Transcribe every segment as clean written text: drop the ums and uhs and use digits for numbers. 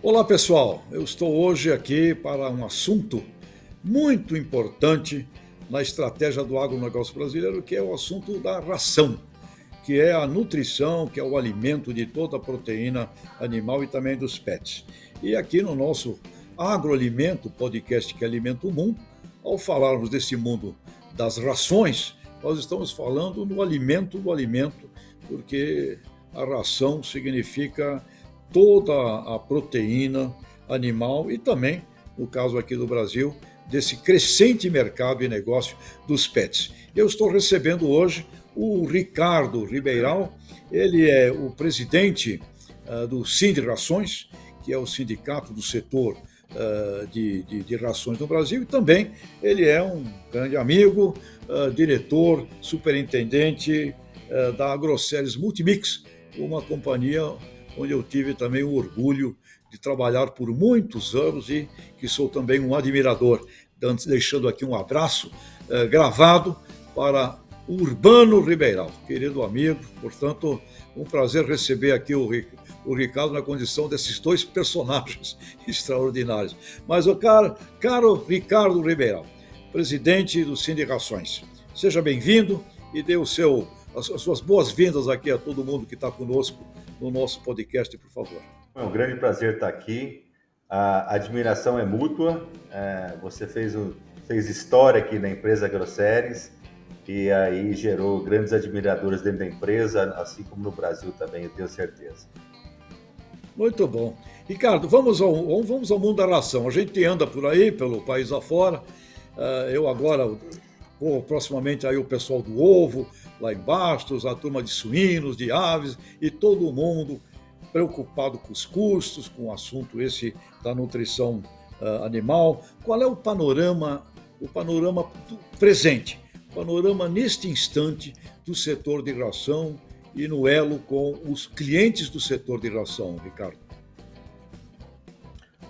Olá pessoal, eu estou hoje aqui para um assunto muito importante na estratégia do agronegócio brasileiro, que é o assunto da ração, que é a nutrição, que é o alimento de toda a proteína animal e também dos pets. E aqui no nosso Agroalimento, podcast que alimenta o mundo, ao falarmos desse mundo das rações, nós estamos falando do alimento, porque a ração significa toda a proteína animal e também, no caso aqui do Brasil, desse crescente mercado e negócio dos pets. Eu estou recebendo hoje o Ricardo Ribeirão, ele é o presidente do Sindicações, que é o sindicato do setor de rações no Brasil, e também ele é um grande amigo, diretor, superintendente da AgroSéries Multimix, uma companhia onde eu tive também o orgulho de trabalhar por muitos anos e que sou também um admirador. Deixando aqui um abraço gravado para o Urbano Ribeirão, querido amigo. Portanto, um prazer receber aqui o Ricardo na condição desses dois personagens extraordinários. Mas o caro Ricardo Ribeirão, presidente do Sindicações, seja bem-vindo e dê as suas boas-vindas aqui a todo mundo que está conosco no nosso podcast, por favor. É um grande prazer estar aqui. A admiração é mútua. Você fez história aqui na empresa AgroSéries e aí gerou grandes admiradores dentro da empresa, assim como no Brasil também, eu tenho certeza. Muito bom. Ricardo, vamos ao mundo da ração. A gente anda por aí, pelo país afora. Eu agora vou proximamente aí o pessoal do ovo, lá em Bastos, a turma de suínos, de aves, e todo mundo preocupado com os custos, com o assunto esse da nutrição animal. Qual é o panorama do presente, o panorama neste instante do setor de ração e no elo com os clientes do setor de ração, Ricardo?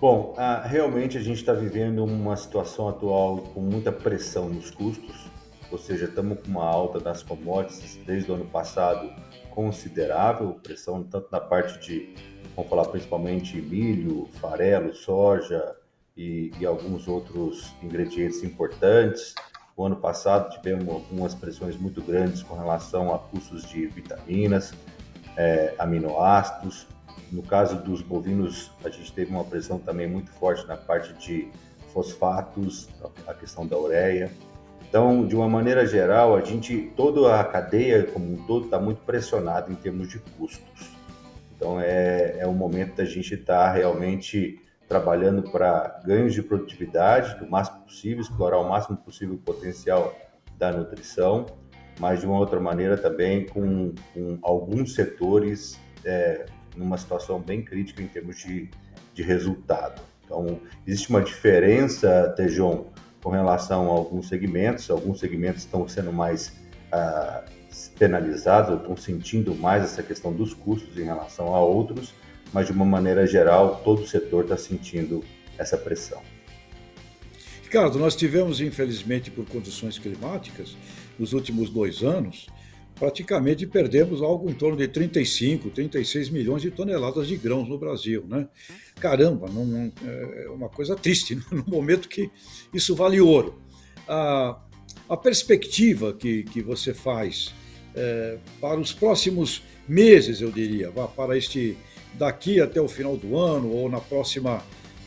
Bom, realmente a gente está vivendo uma situação atual com muita pressão nos custos, ou seja, estamos com uma alta das commodities desde o ano passado considerável, pressão tanto na parte de, vamos falar principalmente milho, farelo, soja e alguns outros ingredientes importantes. O ano passado tivemos algumas pressões muito grandes com relação a custos de vitaminas, aminoácidos. No caso dos bovinos, a gente teve uma pressão também muito forte na parte de fosfatos, a questão da ureia. Então, de uma maneira geral, toda a cadeia como um todo está muito pressionada em termos de custos. Então, é o momento da gente estar realmente trabalhando para ganhos de produtividade, do máximo possível, explorar o máximo possível o potencial da nutrição, mas de uma outra maneira também com alguns setores numa situação bem crítica em termos de resultado. Então, existe uma diferença, Tejon, com relação a alguns segmentos estão sendo mais penalizados, estão sentindo mais essa questão dos custos em relação a outros, mas de uma maneira geral, todo o setor está sentindo essa pressão. Ricardo, nós tivemos, infelizmente, por condições climáticas, nos últimos 2 anos, praticamente perdemos algo em torno de 35, 36 milhões de toneladas de grãos no Brasil, né? Caramba, é uma coisa triste, no momento que isso vale ouro. A perspectiva que você faz para os próximos meses, eu diria, daqui até o final do ano ou na próxima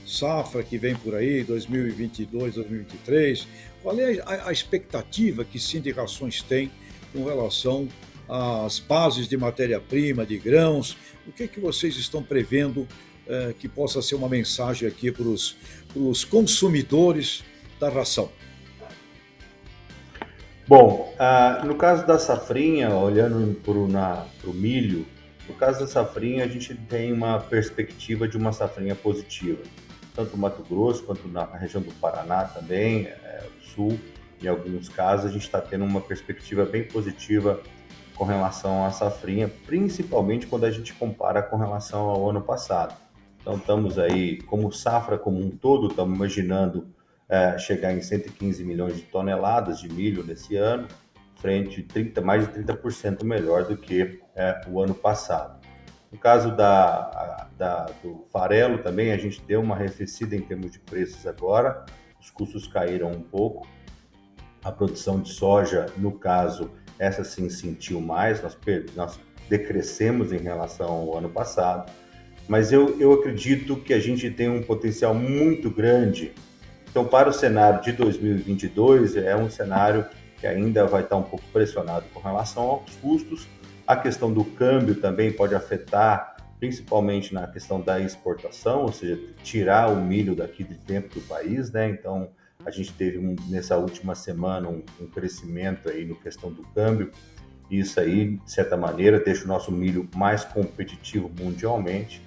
safra que vem por aí, 2022, 2023, qual é a expectativa que Sindicações têm com relação às bases de matéria-prima, de grãos? O que vocês estão prevendo que possa ser uma mensagem aqui para os consumidores da ração? Bom, no caso da safrinha, olhando para o milho, no caso da safrinha a gente tem uma perspectiva de uma safrinha positiva, tanto no Mato Grosso quanto na região do Paraná também, o Sul. Em alguns casos, a gente está tendo uma perspectiva bem positiva com relação à safrinha, principalmente quando a gente compara com relação ao ano passado. Então, estamos aí, como safra como um todo, estamos imaginando chegar em 115 milhões de toneladas de milho nesse ano, frente, mais de 30% melhor do que o ano passado. No caso do farelo também, a gente deu uma arrefecida em termos de preços agora, os custos caíram um pouco. A produção de soja, no caso, essa sim sentiu mais, nós decrescemos em relação ao ano passado, mas eu acredito que a gente tem um potencial muito grande. Então, para o cenário de 2022, é um cenário que ainda vai estar um pouco pressionado com relação aos custos. A questão do câmbio também pode afetar, principalmente na questão da exportação, ou seja, tirar o milho daqui de dentro do país, né? Então, a gente teve nessa última semana um crescimento aí no questão do câmbio. Isso aí, de certa maneira, deixa o nosso milho mais competitivo mundialmente.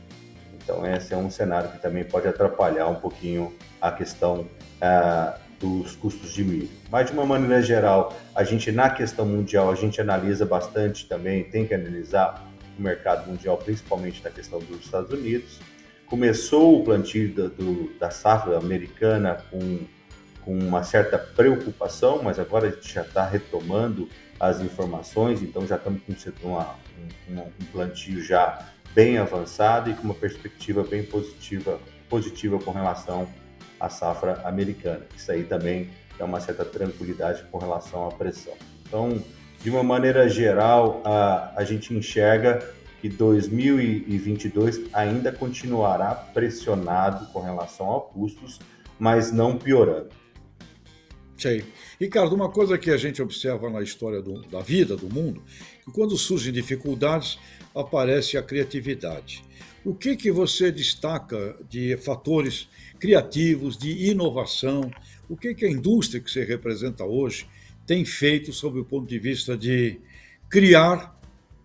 Então, esse é um cenário que também pode atrapalhar um pouquinho a questão dos custos de milho. Mas, de uma maneira geral, na questão mundial, a gente analisa bastante também, tem que analisar o mercado mundial, principalmente na questão dos Estados Unidos. Começou o plantio da safra americana com uma certa preocupação, mas agora a gente já está retomando as informações, então já estamos com um plantio já bem avançado e com uma perspectiva bem positiva com relação à safra americana. Isso aí também dá uma certa tranquilidade com relação à pressão. Então, de uma maneira geral, a gente enxerga que 2022 ainda continuará pressionado com relação a custos, mas não piorando. Sei. Ricardo, uma coisa que a gente observa na história da vida, do mundo, que quando surgem dificuldades, aparece a criatividade. O que você destaca de fatores criativos, de inovação? O que a indústria que você representa hoje tem feito sob o ponto de vista de criar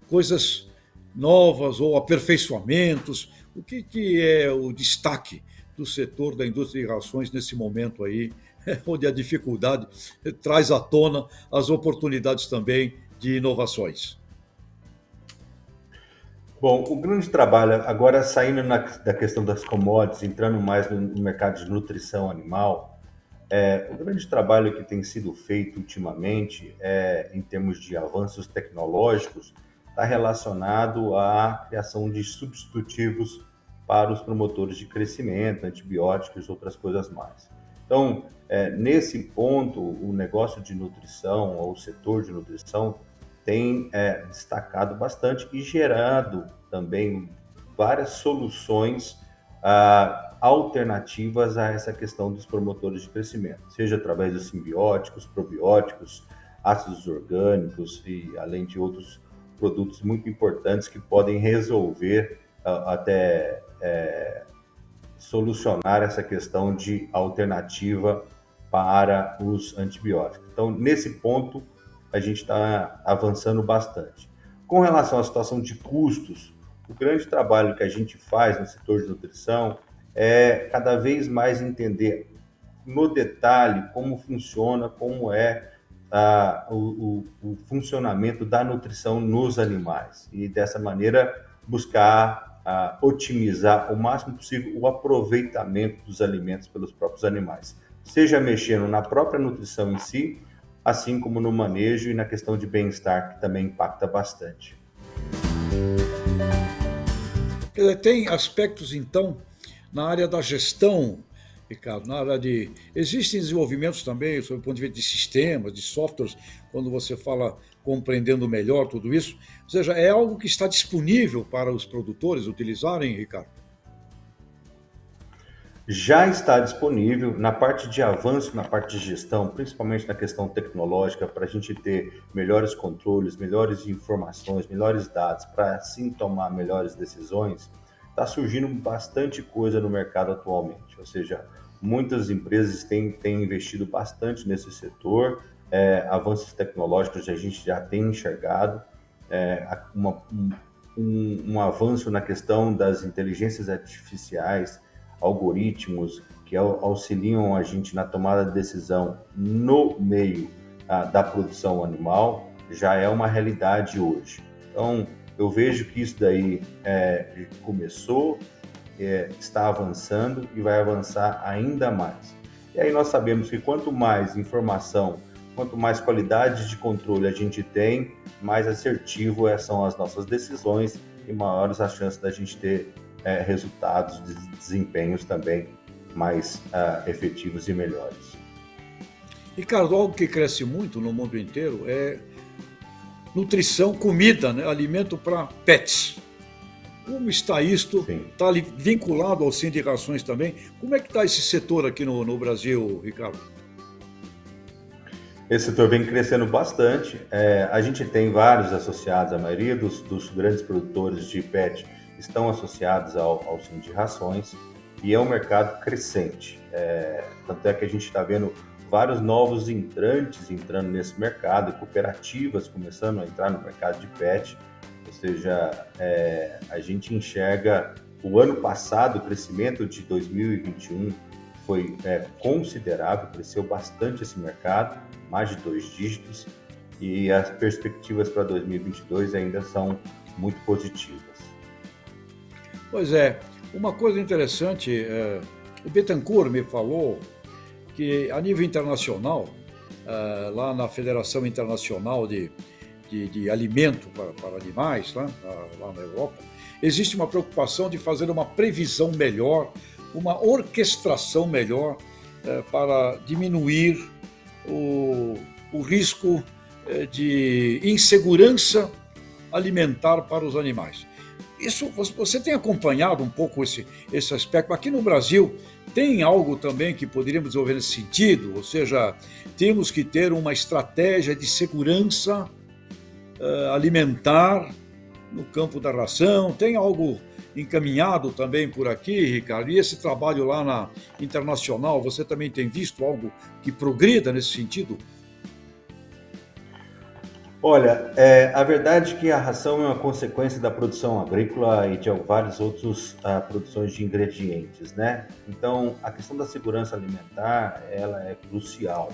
coisas novas ou aperfeiçoamentos? O que é o destaque do setor da indústria de rações nesse momento aí, onde a dificuldade traz à tona as oportunidades também de inovações? Bom, o grande trabalho, agora saindo da questão das commodities, entrando mais no mercado de nutrição animal, o grande trabalho que tem sido feito ultimamente, em termos de avanços tecnológicos, está relacionado à criação de substitutivos para os promotores de crescimento, antibióticos e outras coisas mais. Então, nesse ponto, o negócio de nutrição, ou o setor de nutrição, tem destacado bastante e gerado também várias soluções alternativas a essa questão dos promotores de crescimento, seja através dos simbióticos, probióticos, ácidos orgânicos e além de outros produtos muito importantes que podem resolver até solucionar essa questão de alternativa para os antibióticos. Então, nesse ponto, a gente está avançando bastante. Com relação à situação de custos, o grande trabalho que a gente faz no setor de nutrição é cada vez mais entender no detalhe como funciona, como é o funcionamento da nutrição nos animais. E dessa maneira buscar otimizar o máximo possível o aproveitamento dos alimentos pelos próprios animais. Seja mexendo na própria nutrição em si, assim como no manejo e na questão de bem-estar, que também impacta bastante. Tem aspectos, então, na área da gestão, Ricardo, na área de... Existem desenvolvimentos também, sob o ponto de vista de sistemas, de softwares, quando você fala compreendendo melhor tudo isso. Ou seja, é algo que está disponível para os produtores utilizarem, Ricardo? Já está disponível na parte de avanço, na parte de gestão, principalmente na questão tecnológica, para a gente ter melhores controles, melhores informações, melhores dados, para assim tomar melhores decisões. Está surgindo bastante coisa no mercado atualmente, ou seja, muitas empresas têm investido bastante nesse setor, avanços tecnológicos a gente já tem enxergado, um avanço na questão das inteligências artificiais, algoritmos que auxiliam a gente na tomada de decisão no meio da produção animal, já é uma realidade hoje. Então, eu vejo que isso daí começou, está avançando e vai avançar ainda mais. E aí nós sabemos que quanto mais informação Quanto mais qualidade de controle a gente tem, mais assertivo são as nossas decisões e maiores as chances da gente ter resultados de desempenhos também mais efetivos e melhores. Ricardo, algo que cresce muito no mundo inteiro é nutrição, comida, né? Alimento para pets. Como está isto? Sim. Está vinculado ao Sim de Rações também? Como é que está esse setor aqui no Brasil, Ricardo? Esse setor vem crescendo bastante. A gente tem vários associados, a maioria dos grandes produtores de PET estão associados ao Sim de Rações e é um mercado crescente. Tanto é que a gente está vendo vários novos entrantes entrando nesse mercado, cooperativas começando a entrar no mercado de PET, ou seja, a gente enxerga o ano passado, o crescimento de 2021 foi considerável, cresceu bastante esse mercado, mais de 2 dígitos, e as perspectivas para 2022 ainda são muito positivas. Pois é, uma coisa interessante, o Bettencourt me falou que a nível internacional, lá na Federação Internacional de Alimento para Animais, né, lá na Europa, existe uma preocupação de fazer uma previsão melhor, uma orquestração melhor para diminuir o risco de insegurança alimentar para os animais. Isso, você tem acompanhado um pouco esse aspecto? Aqui no Brasil tem algo também que poderíamos desenvolver nesse sentido, ou seja, temos que ter uma estratégia de segurança alimentar no campo da ração. Tem algo encaminhado também por aqui, Ricardo? E esse trabalho lá na internacional, você também tem visto algo que progrida nesse sentido? Olha, a verdade é que a ração é uma consequência da produção agrícola e de vários outros produções de ingredientes, né? Então, a questão da segurança alimentar, ela é crucial.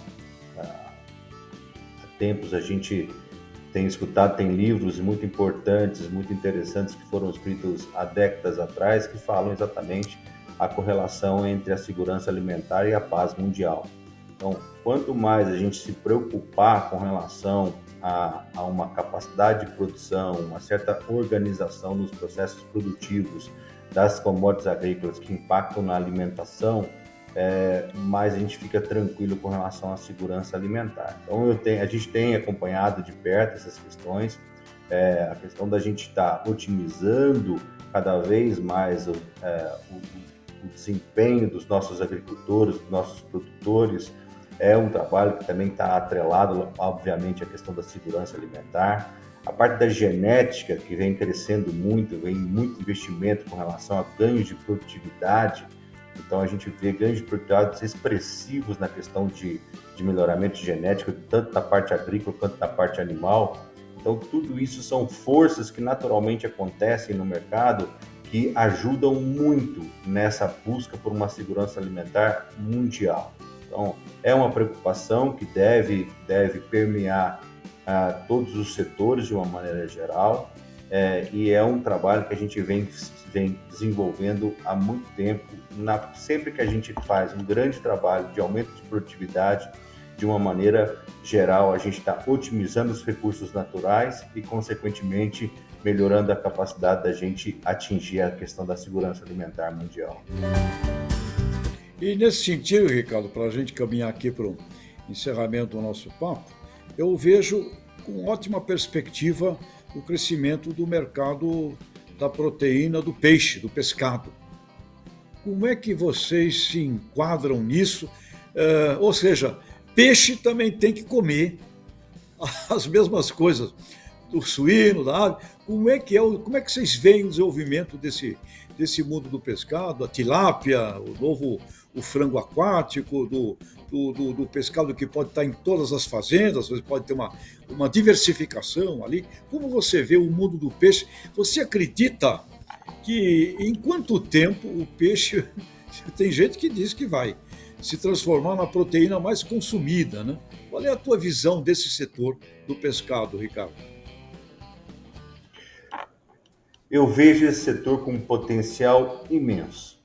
Há tempos a gente tem escutado, tem livros muito importantes, muito interessantes que foram escritos há décadas atrás que falam exatamente a correlação entre a segurança alimentar e a paz mundial. Então, quanto mais a gente se preocupar com relação a uma capacidade de produção, uma certa organização nos processos produtivos das commodities agrícolas que impactam na alimentação, mais a gente fica tranquilo com relação à segurança alimentar. Então, a gente tem acompanhado de perto essas questões, a questão da gente estar otimizando cada vez mais o desempenho dos nossos agricultores, dos nossos produtores, é um trabalho que também está atrelado, obviamente, à questão da segurança alimentar. A parte da genética, que vem crescendo muito, vem muito investimento com relação a ganhos de produtividade. Então, a gente vê ganhos de produtividade expressivos na questão de melhoramento genético, tanto na parte agrícola quanto na parte animal. Então, tudo isso são forças que naturalmente acontecem no mercado que ajudam muito nessa busca por uma segurança alimentar mundial. Então, é uma preocupação que deve permear todos os setores de uma maneira geral, e é um trabalho que a gente vem desenvolvendo há muito tempo. Sempre que a gente faz um grande trabalho de aumento de produtividade, de uma maneira geral, a gente está otimizando os recursos naturais e, consequentemente, melhorando a capacidade da gente atingir a questão da segurança alimentar mundial. E nesse sentido, Ricardo, para a gente caminhar aqui para o encerramento do nosso papo, eu vejo com ótima perspectiva o crescimento do mercado da proteína do peixe, do pescado. Como é que vocês se enquadram nisso? Ou seja, peixe também tem que comer as mesmas coisas do suíno, da ave. Como é que vocês veem o desenvolvimento desse mundo do pescado, a tilápia, o frango aquático, do pescado que pode estar em todas as fazendas, você pode ter uma diversificação ali. Como você vê o mundo do peixe? Você acredita que em quanto tempo o peixe, tem gente que diz que vai se transformar na proteína mais consumida, né? Qual é a tua visão desse setor do pescado, Ricardo? Eu vejo esse setor com um potencial imenso.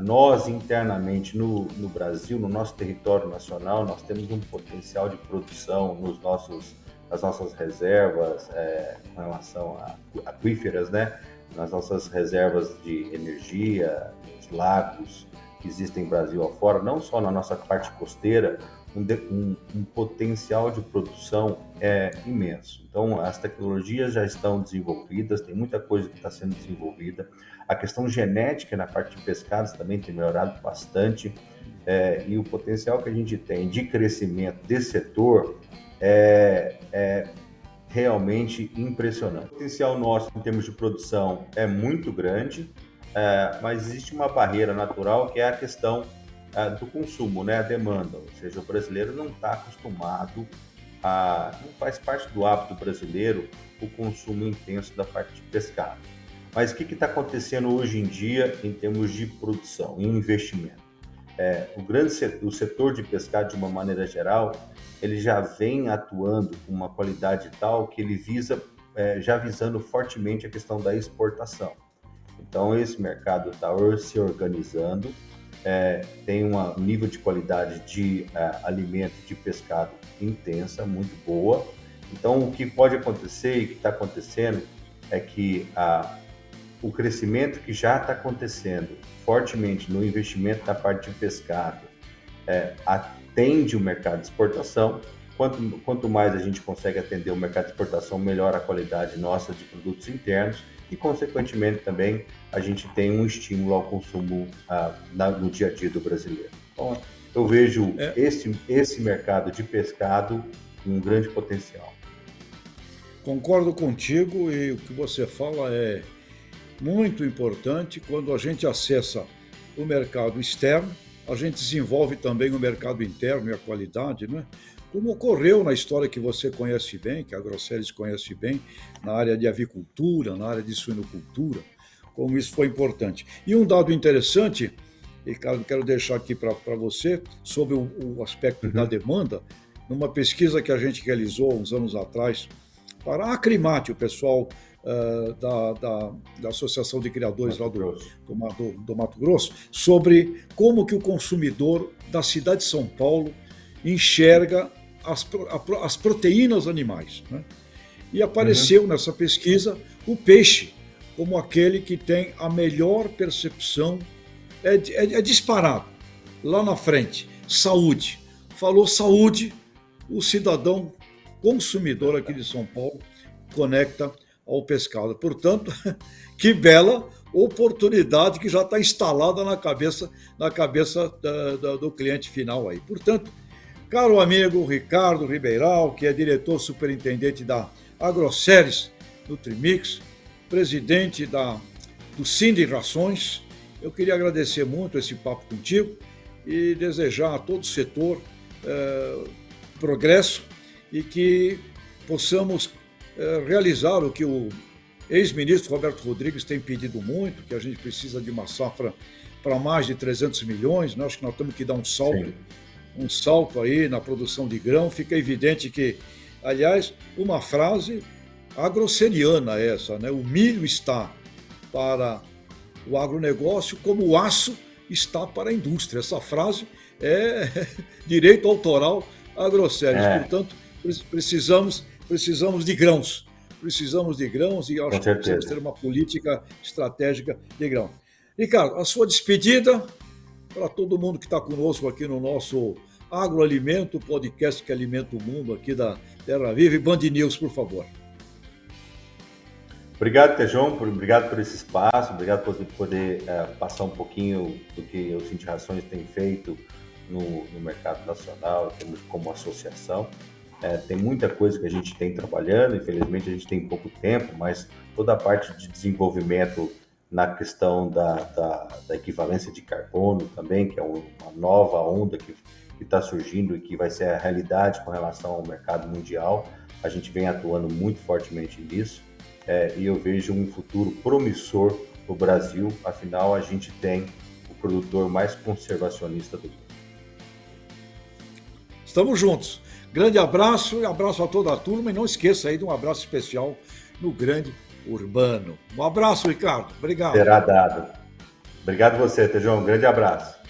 nós internamente no Brasil, no nosso território nacional, nós temos um potencial de produção nas nossas reservas, com relação a aquíferas, né? Nas nossas reservas de energia, nos lagos que existem no Brasil afora, não só na nossa parte costeira, um potencial de produção imenso. Então, as tecnologias já estão desenvolvidas, tem muita coisa que está sendo desenvolvida. A questão genética na parte de pescados também tem melhorado bastante, e o potencial que a gente tem de crescimento desse setor é realmente impressionante. O potencial nosso em termos de produção é muito grande, mas existe uma barreira natural que é a questão do consumo, né? A demanda. Ou seja, o brasileiro não está acostumado não faz parte do hábito brasileiro o consumo intenso da parte de pescado. Mas o que está acontecendo hoje em dia em termos de produção e investimento? O setor de pescado, de uma maneira geral, ele já vem atuando com uma qualidade tal que ele já visando fortemente a questão da exportação. Então, esse mercado está se organizando, tem um nível de qualidade de alimento, de pescado intensa, muito boa. Então, o que pode acontecer e que está acontecendo é que o crescimento que já está acontecendo fortemente no investimento na parte de pescado atende o mercado de exportação. Quanto mais a gente consegue atender o mercado de exportação, melhor a qualidade nossa de produtos internos e, consequentemente, também a gente tem um estímulo ao consumo no dia a dia do brasileiro. Então, eu vejo esse mercado de pescado com um grande potencial. Concordo contigo, e o que você fala é muito importante. Quando a gente acessa o mercado externo, a gente desenvolve também o mercado interno e a qualidade, né? Como ocorreu na história que você conhece bem, que a Agroceres conhece bem, na área de avicultura, na área de suinocultura, como isso foi importante. E um dado interessante, Ricardo, quero deixar aqui para você, sobre o aspecto da demanda, numa pesquisa que a gente realizou uns anos atrás, para a Acrimate, o pessoal da Associação de Criadores lá do Mato Grosso, sobre como que o consumidor da cidade de São Paulo enxerga as proteínas animais, né? E apareceu nessa pesquisa o peixe como aquele que tem a melhor percepção, é disparado, lá na frente, saúde. Falou saúde, o cidadão consumidor aqui de São Paulo conecta ao pescado. Portanto, que bela oportunidade que já está instalada na cabeça do cliente final aí. Portanto, caro amigo Ricardo Ribeirão, que é diretor superintendente da Agroceres Nutrimix, presidente do Sind Rações, eu queria agradecer muito esse papo contigo e desejar a todo o setor progresso e que possamos realizar o que o ex-ministro Roberto Rodrigues tem pedido muito, que a gente precisa de uma safra para mais de 300 milhões, né? Acho que nós temos que dar um salto aí na produção de grão. Fica evidente que, aliás, uma frase agroceriana essa, né? O milho está para o agronegócio como o aço está para a indústria. Essa frase é direito autoral Agroceres. Portanto, precisamos de grãos. Precisamos de grãos e acho que precisamos ter uma política estratégica de grão. Ricardo, a sua despedida para todo mundo que está conosco aqui no nosso Agroalimento, podcast que alimenta o mundo aqui da Terra Viva, e Band News, por favor. Obrigado, Tejão, obrigado por esse espaço, obrigado por poder passar um pouquinho do que o Sind Rações tem feito no mercado nacional, temos como associação. Tem muita coisa que a gente tem trabalhando, infelizmente a gente tem pouco tempo, mas toda a parte de desenvolvimento na questão da equivalência de carbono também, que é uma nova onda que está surgindo e que vai ser a realidade com relação ao mercado mundial. A gente vem atuando muito fortemente nisso, e eu vejo um futuro promissor no Brasil, afinal a gente tem o produtor mais conservacionista do mundo. Estamos juntos. Grande abraço e abraço a toda a turma, e não esqueça aí de um abraço especial no Grande Urbano. Um abraço, Ricardo. Obrigado. Será dado. Obrigado você, Tejão. Um grande abraço.